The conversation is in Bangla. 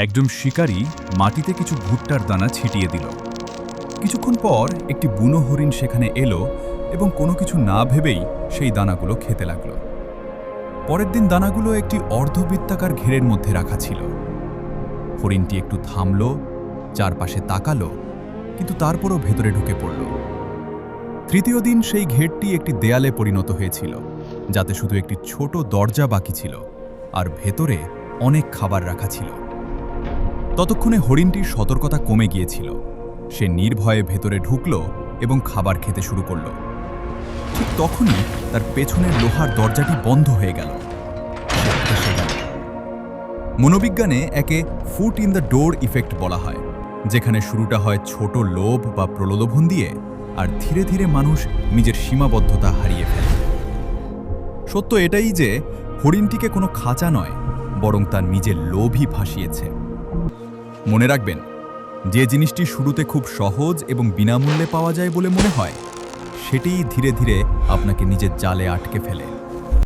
একজন শিকারী মাটিতে কিছু ভুট্টার দানা ছিটিয়ে দিল। কিছুক্ষণ পর একটি বুনো হরিণ সেখানে এলো এবং কোনো কিছু না ভেবেই সেই দানাগুলো খেতে লাগলো। পরের দিন দানাগুলো একটি অর্ধবৃত্তাকার ঘেরের মধ্যে রাখা ছিল। হরিণটি একটু থামল, চারপাশে তাকালো, কিন্তু তারপরও ভেতরে ঢুকে পড়ল। তৃতীয় দিন সেই ঘেরটি একটি দেয়ালে পরিণত হয়েছিল, যাতে শুধু একটি ছোট দরজা বাকি ছিল, আর ভেতরে অনেক খাবার রাখা ছিল। ততক্ষণে হরিণটির সতর্কতা কমে গিয়েছিল। সে নির্ভয়ে ভেতরে ঢুকল এবং খাবার খেতে শুরু করল। ঠিক তখনই তার পেছনের লোহার দরজাটি বন্ধ হয়ে গেল। সে ফেঁসে গেল। মনোবিজ্ঞানে একে foot in the door effect বলা হয়, যেখানে শুরুটা হয় ছোট লোভ বা প্রলোভন দিয়ে, আর ধীরে ধীরে মানুষ নিজের সীমাবদ্ধতা হারিয়ে ফেলে। সত্য এটাই যে হরিণটিকে কোনো খাঁচা নয়, বরং তার নিজের লোভই ফাঁসিয়েছে। মনে রাখবেন, যে জিনিসটি শুরুতে খুব সহজ এবং বিনামূল্যে পাওয়া যায় বলে মনে হয়, সেটিই ধীরে ধীরে আপনাকে নিজের জালে আটকে ফেলে।